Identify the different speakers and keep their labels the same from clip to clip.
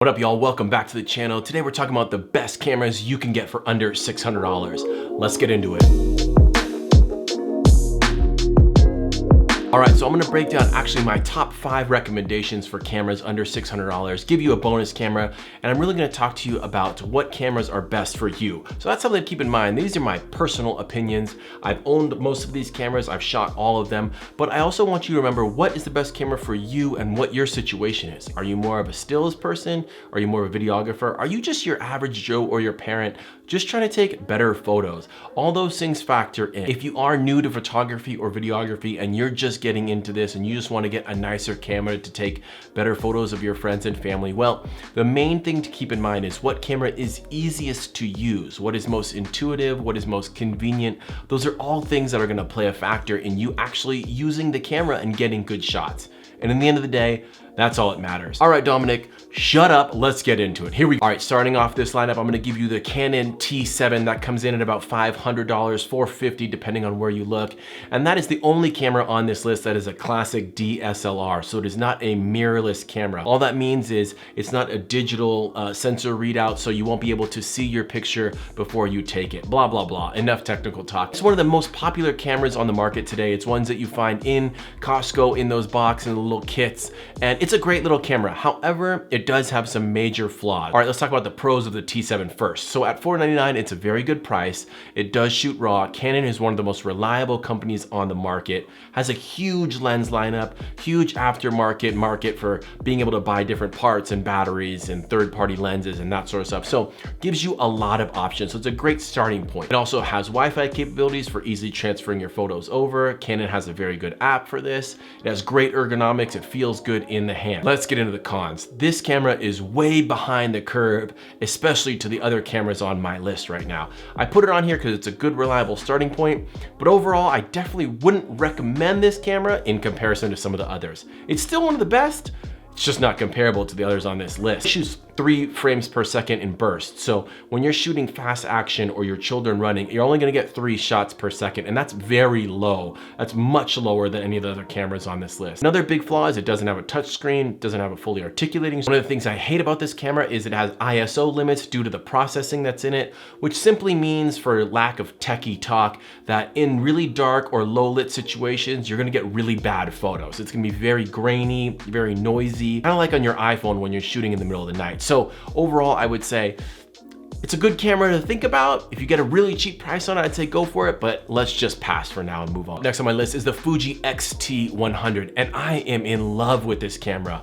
Speaker 1: What up, y'all? Welcome back to the channel. Today we're talking about the best cameras you can get for under $600. Let's get into it. All right, so I'm gonna break down actually my top 5 recommendations for cameras under $600, give you a bonus camera, and I'm really gonna talk to you about what cameras are best for you. So that's something to keep in mind. These are my personal opinions. I've owned most of these cameras, I've shot all of them, but I also want you to remember what is the best camera for you and what your situation is. Are you more of a stills person? Are you more of a videographer? Are you just your average Joe or your parent just trying to take better photos? All those things factor in. If you are new to photography or videography and you're just getting into this and you just want to get a nicer camera to take better photos of your friends and family, well, the main thing to keep in mind is what camera is easiest to use, what is most intuitive, what is most convenient. Those are all things that are going to play a factor in you actually using the camera and getting good shots. And in the end of the day, that's all that matters. All right, Dominic, shut up. Let's get into it. Here we go. All right, starting off this lineup, I'm gonna give you the Canon T7 that comes in at about $500, $450, depending on where you look. And that is the only camera on this list that is a classic DSLR. So it is not a mirrorless camera. All that means is it's not a digital sensor readout, so you won't be able to see your picture before you take it. Blah, blah, blah. Enough technical talk. It's one of the most popular cameras on the market today. It's ones that you find in Costco, in those boxes, in the little kits. And it's a great little camera. However, it does have some major flaws. All right, let's talk about the pros of the T7 first. So at $499, it's a very good price. It does shoot RAW. Canon is one of the most reliable companies on the market, has a huge lens lineup, huge aftermarket market for being able to buy different parts and batteries and third-party lenses and that sort of stuff. So gives you a lot of options. So it's a great starting point. It also has Wi-Fi capabilities for easily transferring your photos over. Canon has a very good app for this. It has great ergonomics. It feels good in the hand. Let's get into the cons. This camera is way behind the curve, especially to the other cameras on my list right now. I put it on here because it's a good, reliable starting point, but overall, I definitely wouldn't recommend this camera in comparison to some of the others. It's still one of the best. It's just not comparable to the others on this list. It shoots 3 frames per second in bursts. So when you're shooting fast action or your children running, you're only gonna get 3 shots per second, and that's very low. That's much lower than any of the other cameras on this list. Another big flaw is it doesn't have a touchscreen, doesn't have a fully articulating. One of the things I hate about this camera is it has ISO limits due to the processing that's in it, which simply means, for lack of techie talk, that in really dark or low lit situations, you're gonna get really bad photos. It's gonna be very grainy, very noisy, kind of like on your iPhone when you're shooting in the middle of the night. So overall, I would say it's a good camera to think about. If you get a really cheap price on it, I'd say go for it, but let's just pass for now and move on. Next on my list is the Fuji XT100, and I am in love with this camera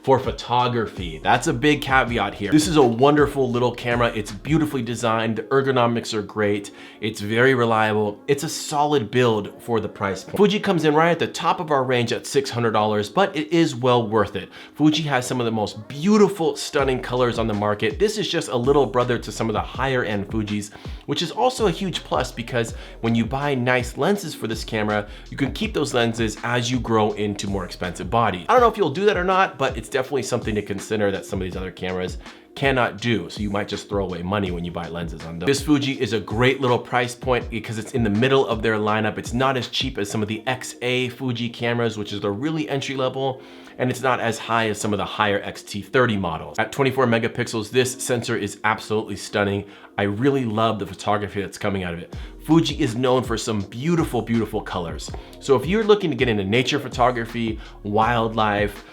Speaker 1: for photography. That's a big caveat here. This is a wonderful little camera. It's beautifully designed. The ergonomics are great. It's very reliable. It's a solid build for the price point. Fuji comes in right at the top of our range at $600, but it is well worth it. Fuji has some of the most beautiful, stunning colors on the market. This is just a little brother to some of the higher end Fujis, which is also a huge plus because when you buy nice lenses for this camera, you can keep those lenses as you grow into more expensive bodies. I don't know if you'll do that or not, but it's definitely something to consider that some of these other cameras cannot do. So you might just throw away money when you buy lenses on those. This Fuji is a great little price point because it's in the middle of their lineup. It's not as cheap as some of the XA Fuji cameras, which is the really entry level, and it's not as high as some of the higher X-T30 models. At 24 megapixels, this sensor is absolutely stunning. I really love the photography that's coming out of it. Fuji is known for some beautiful, beautiful colors. So if you're looking to get into nature photography, wildlife,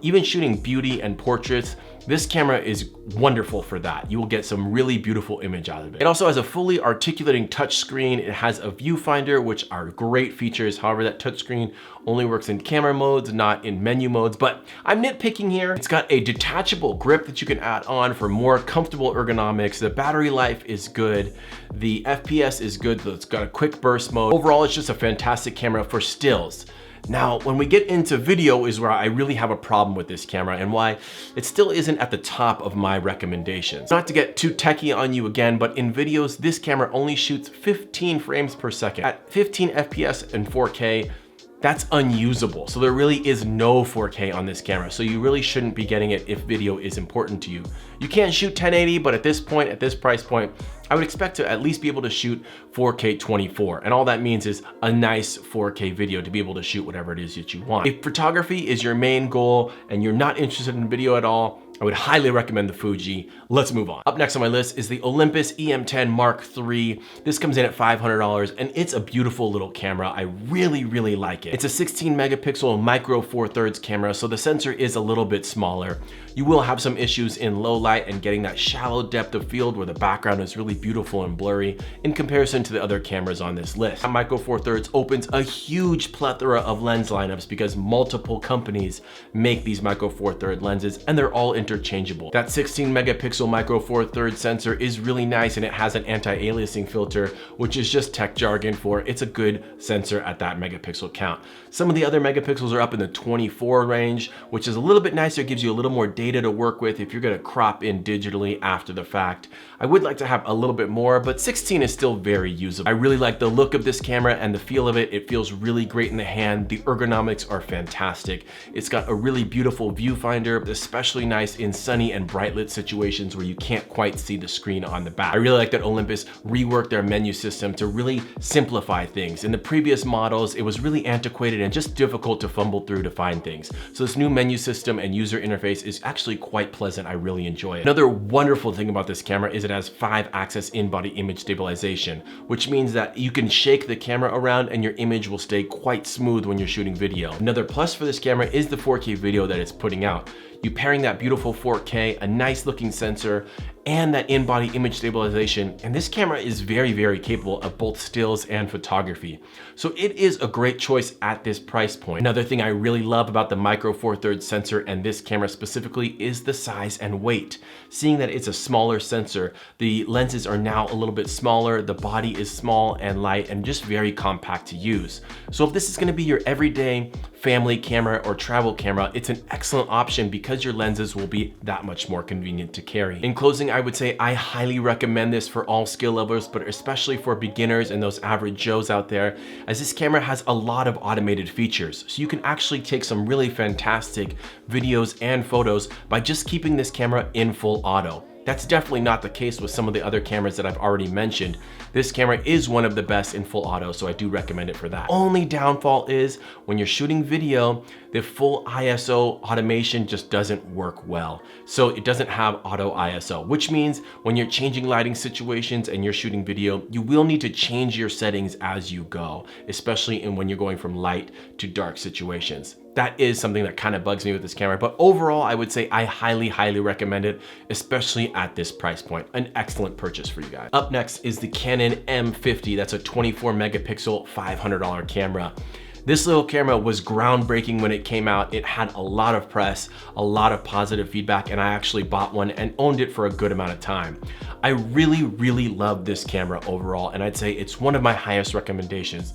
Speaker 1: even shooting beauty and portraits, this camera is wonderful for that. You will get some really beautiful image out of it. It also has a fully articulating touchscreen. It has a viewfinder, which are great features. However, that touchscreen only works in camera modes, not in menu modes, but I'm nitpicking here. It's got a detachable grip that you can add on for more comfortable ergonomics. The battery life is good. The FPS is good, so it's got a quick burst mode. Overall, it's just a fantastic camera for stills. Now, when we get into video is where I really have a problem with this camera and why it still isn't at the top of my recommendations. Not to get too techie on you again, but in videos, this camera only shoots 15 frames per second. At 15 FPS and 4K, that's unusable. So there really is no 4K on this camera. So you really shouldn't be getting it if video is important to you. You can't shoot 1080, but at this point, at this price point, I would expect to at least be able to shoot 4K 24. And all that means is a nice 4K video to be able to shoot whatever it is that you want. If photography is your main goal and you're not interested in video at all, I would highly recommend the Fuji. Let's move on. Up next on my list is the Olympus EM10 Mark III. This comes in at $500 and it's a beautiful little camera. I really, really like it. It's a 16 megapixel micro four thirds camera, so the sensor is a little bit smaller. You will have some issues in low light and getting that shallow depth of field where the background is really beautiful and blurry in comparison to the other cameras on this list. Micro four thirds opens a huge plethora of lens lineups because multiple companies make these micro four third lenses and they're all interchangeable. That 16 megapixel micro four thirds sensor is really nice and it has an anti-aliasing filter, which is just tech jargon for it's a good sensor at that megapixel count. Some of the other megapixels are up in the 24 range, which is a little bit nicer. It gives you a little more data to work with if you're gonna crop in digitally after the fact. I would like to have a little bit more, but 16 is still very usable. I really like the look of this camera and the feel of it. It feels really great in the hand. The ergonomics are fantastic. It's got a really beautiful viewfinder, especially nice in sunny and bright lit situations where you can't quite see the screen on the back. I really like that Olympus reworked their menu system to really simplify things. In the previous models, it was really antiquated and just difficult to fumble through to find things. So this new menu system and user interface is actually quite pleasant. I really enjoy it. Another wonderful thing about this camera is it has 5-axis in-body image stabilization, which means that you can shake the camera around and your image will stay quite smooth when you're shooting video. Another plus for this camera is the 4K video that it's putting out. You pairing that beautiful 4K, a nice looking sensor, and that in-body image stabilization, and this camera is very, very capable of both stills and photography. So it is a great choice at this price point. Another thing I really love about the micro four thirds sensor and this camera specifically is the size and weight. Seeing that it's a smaller sensor, the lenses are now a little bit smaller, the body is small and light and just very compact to use. So if this is gonna be your everyday family camera or travel camera, it's an excellent option because your lenses will be that much more convenient to carry. In closing, I would say I highly recommend this for all skill levels, but especially for beginners and those average Joes out there, as this camera has a lot of automated features. So you can actually take some really fantastic videos and photos by just keeping this camera in full auto. That's definitely not the case with some of the other cameras that I've already mentioned. This camera is one of the best in full auto, so I do recommend it for that. Only downfall is when you're shooting video, the full ISO automation just doesn't work well. So it doesn't have auto ISO, which means when you're changing lighting situations and you're shooting video, you will need to change your settings as you go, especially when you're going from light to dark situations. That is something that kind of bugs me with this camera, but overall, I would say I highly, highly recommend it, especially at this price point. An excellent purchase for you guys. Up next is the Canon M50. That's a 24 megapixel, $500 camera. This little camera was groundbreaking when it came out. It had a lot of press, a lot of positive feedback, and I actually bought one and owned it for a good amount of time. I really, really love this camera overall, and I'd say it's one of my highest recommendations,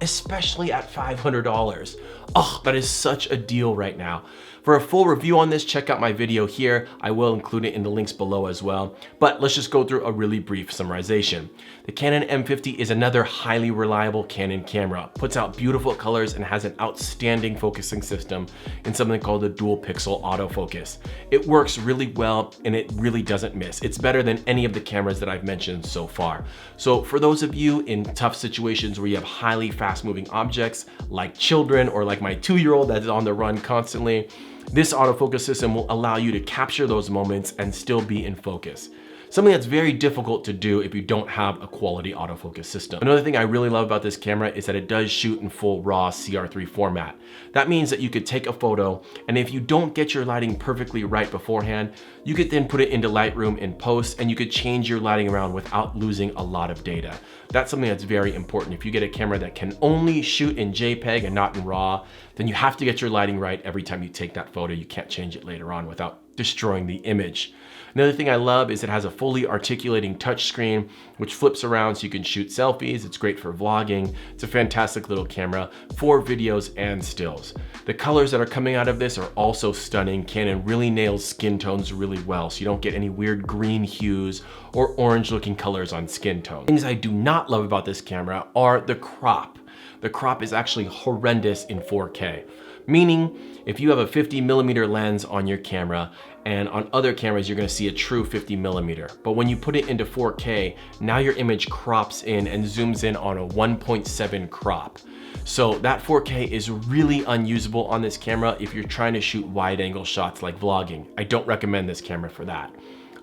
Speaker 1: especially at $500. Oh, that is such a deal right now. For a full review on this, check out my video here. I will include it in the links below as well. But let's just go through a really brief summarization. The Canon M50 is another highly reliable Canon camera. Puts out beautiful colors and has an outstanding focusing system in something called the dual pixel autofocus. It works really well and it really doesn't miss. It's better than any of the cameras that I've mentioned so far. So for those of you in tough situations where you have highly fast moving objects like children or like my 2-year-old that's on the run constantly, this autofocus system will allow you to capture those moments and still be in focus. Something that's very difficult to do if you don't have a quality autofocus system. Another thing I really love about this camera is that it does shoot in full RAW CR3 format. That means that you could take a photo, and if you don't get your lighting perfectly right beforehand, you could then put it into Lightroom in post and you could change your lighting around without losing a lot of data. That's something that's very important. If you get a camera that can only shoot in JPEG and not in RAW, then you have to get your lighting right every time you take that photo. You can't change it later on without destroying the image. Another thing I love is it has a fully articulating touchscreen, which flips around so you can shoot selfies. It's great for vlogging. It's a fantastic little camera for videos and stills. The colors that are coming out of this are also stunning. Canon really nails skin tones really well, so you don't get any weird green hues or orange looking colors on skin tone. Things I do not love about this camera are the crop. The crop is actually horrendous in 4K. Meaning, if you have a 50mm lens on your camera, and on other cameras, you're gonna see a true 50mm. But when you put it into 4K, now your image crops in and zooms in on a 1.7 crop. So that 4K is really unusable on this camera if you're trying to shoot wide angle shots like vlogging. I don't recommend this camera for that.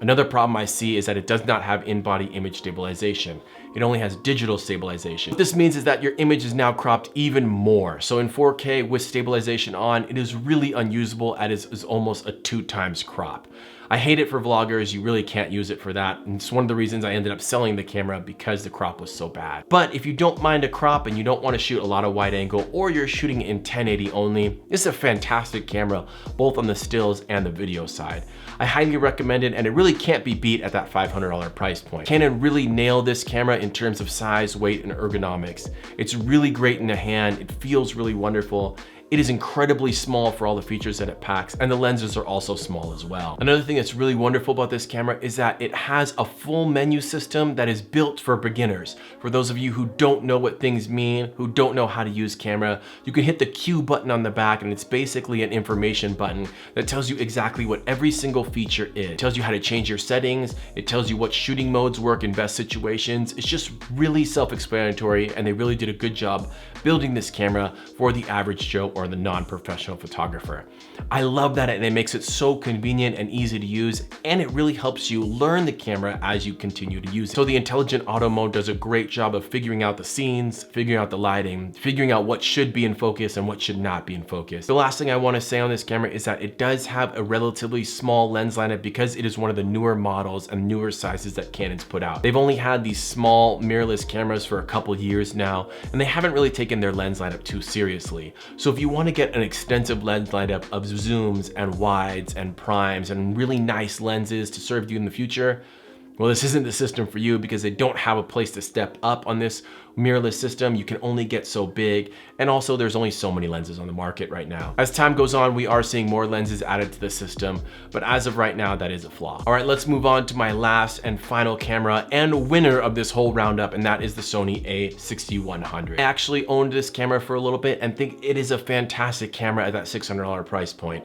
Speaker 1: Another problem I see is that it does not have in-body image stabilization. It only has digital stabilization. What this means is that your image is now cropped even more. So in 4K with stabilization on, it is really unusable as it's almost a 2x crop. I hate it for vloggers. You really can't use it for that. And it's one of the reasons I ended up selling the camera, because the crop was so bad. But if you don't mind a crop and you don't want to shoot a lot of wide angle, or you're shooting in 1080 only, it's a fantastic camera, both on the stills and the video side. I highly recommend it, and it really can't be beat at that $500 price point. Canon really nailed this camera in terms of size, weight, and ergonomics. It's really great in the hand. It feels really wonderful. It is incredibly small for all the features that it packs, and the lenses are also small as well. Another thing that's really wonderful about this camera is that it has a full menu system that is built for beginners. For those of you who don't know what things mean, who don't know how to use camera, you can hit the Q button on the back, and it's basically an information button that tells you exactly what every single feature is. It tells you how to change your settings, it tells you what shooting modes work in best situations. It's just really self-explanatory, and they really did a good job building this camera for the average Joe or the non-professional photographer. I love that, and it makes it so convenient and easy to use, and it really helps you learn the camera as you continue to use it. So the intelligent auto mode does a great job of figuring out the scenes, figuring out the lighting, figuring out what should be in focus and what should not be in focus. The last thing I want to say on this camera is that it does have a relatively small lens lineup because it is one of the newer models and newer sizes that Canon's put out. They've only had these small mirrorless cameras for a couple years now, and they haven't really taken their lens lineup too seriously. So if you want to get an extensive lens lineup of zooms and wides and primes and really nice lenses to serve you in the future, well, this isn't the system for you, because they don't have a place to step up on this mirrorless system. You can only get so big, and also there's only so many lenses on the market right now. As time goes on, we are seeing more lenses added to the system, but as of right now, that is a flaw. All right, let's move on to my last and final camera and winner of this whole roundup, and that is the Sony A6100. I actually owned this camera for a little bit and think it is a fantastic camera at that $600 price point.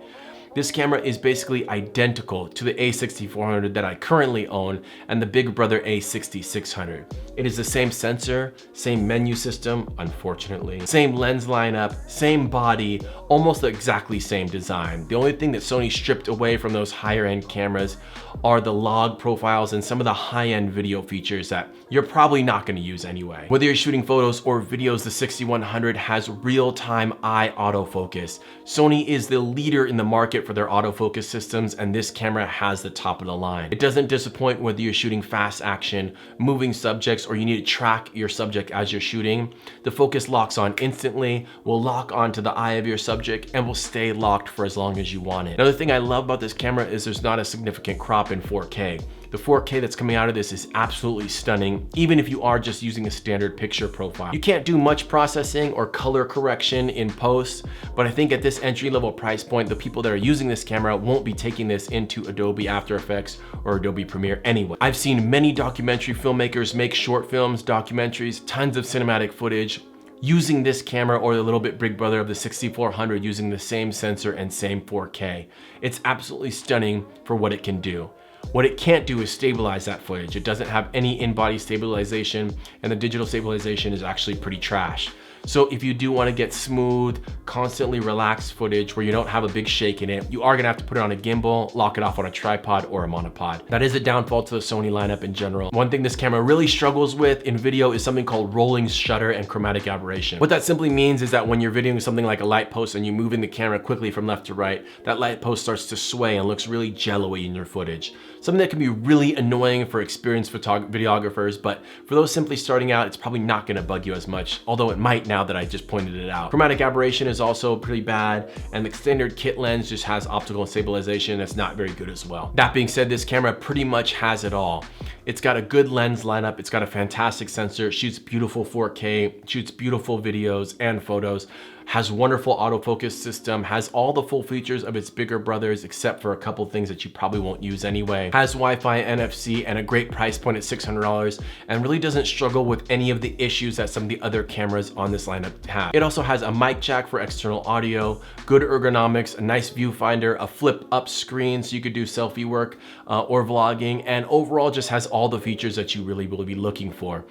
Speaker 1: This camera is basically identical to the A6400 that I currently own and the big brother A6600. It is the same sensor, same menu system, unfortunately, same lens lineup, same body, almost the exactly same design. The only thing that Sony stripped away from those higher end cameras are the log profiles and some of the high-end video features that you're probably not going to use anyway. Whether you're shooting photos or videos, the 6100 has real-time eye autofocus. Sony is the leader in the market for their autofocus systems, and this camera has the top of the line. It doesn't disappoint whether you're shooting fast action, moving subjects, or you need to track your subject as you're shooting. The focus locks on instantly, will lock onto the eye of your subject, and will stay locked for as long as you want it. Another thing I love about this camera is there's not a significant crop in 4K. The 4K that's coming out of this is absolutely stunning, even if you are just using a standard picture profile. You can't do much processing or color correction in post, but I think at this entry-level price point, the people that are using this camera won't be taking this into Adobe After Effects or Adobe Premiere anyway. I've seen many documentary filmmakers make short films, documentaries, tons of cinematic footage, using this camera or the little bit big brother of the 6400 using the same sensor and same 4K. It's absolutely stunning for what it can do. What it can't do is stabilize that footage. It doesn't have any in-body stabilization, and the digital stabilization is actually pretty trash. So if you do want to get smooth, constantly relaxed footage where you don't have a big shake in it, you are gonna have to put it on a gimbal, lock it off on a tripod or a monopod. That is a downfall to the Sony lineup in general. One thing this camera really struggles with in video is something called rolling shutter and chromatic aberration. What that simply means is that when you're videoing something like a light post and you move in the camera quickly from left to right, that light post starts to sway and looks really jello-y in your footage. Something that can be really annoying for experienced videographers, but for those simply starting out, it's probably not gonna bug you as much, although it might now that I just pointed it out. Chromatic aberration is also pretty bad, and the standard kit lens just has optical stabilization that's not very good as well. That being said, this camera pretty much has it all. It's got a good lens lineup, it's got a fantastic sensor, it shoots beautiful 4K, shoots beautiful videos and photos, has wonderful autofocus system, has all the full features of its bigger brothers except for a couple things that you probably won't use anyway. Has Wi-Fi, NFC, and a great price point at $600, and really doesn't struggle with any of the issues that some of the other cameras on this lineup have. It also has a mic jack for external audio, good ergonomics, a nice viewfinder, a flip up screen so you could do selfie work or vlogging, and overall just has all the features that you really will be looking for.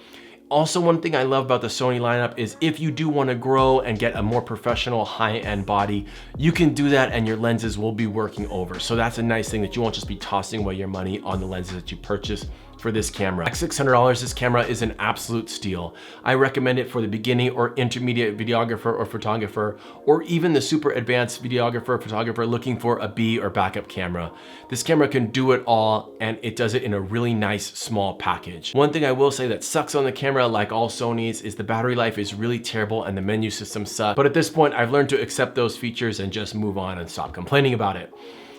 Speaker 1: Also, one thing I love about the Sony lineup is if you do want to grow and get a more professional high-end body, you can do that and your lenses will be working over. So that's a nice thing that you won't just be tossing away your money on the lenses that you purchase for this camera. At $600, this camera is an absolute steal. I recommend it for the beginning or intermediate videographer or photographer, or even the super advanced videographer or photographer looking for a B or backup camera. This camera can do it all, and it does it in a really nice small package. One thing I will say that sucks on the camera, like all Sonys, is the battery life is really terrible and the menu system sucks. But at this point, I've learned to accept those features and just move on and stop complaining about it.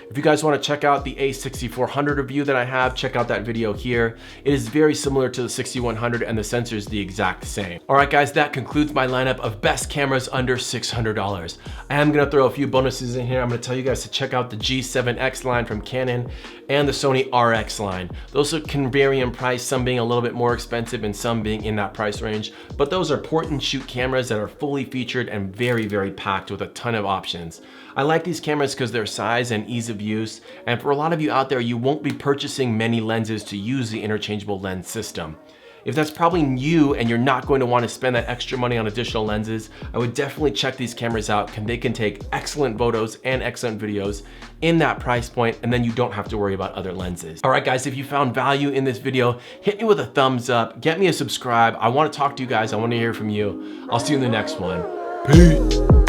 Speaker 1: If you guys want to check out the A6400 review that I have, check out that video here. It is very similar to the 6100 and the sensor is the exact same. All right, guys, that concludes my lineup of best cameras under $600. I am going to throw a few bonuses in here. I'm going to tell you guys to check out the G7X line from Canon and the Sony RX line. Those can vary in price, some being a little bit more expensive and some being in that price range. But those are point and shoot cameras that are fully featured and very, very packed with a ton of options. I like these cameras because their size and ease of use, and for a lot of you out there, you won't be purchasing many lenses to use the interchangeable lens system. If that's probably you and you're not going to want to spend that extra money on additional lenses, I would definitely check these cameras out. They can take excellent photos and excellent videos in that price point, and then you don't have to worry about other lenses. All right, guys, if you found value in this video, hit me with a thumbs up, get me a subscribe. I want to talk to you guys. I want to hear from you. I'll see you in the next one. Peace.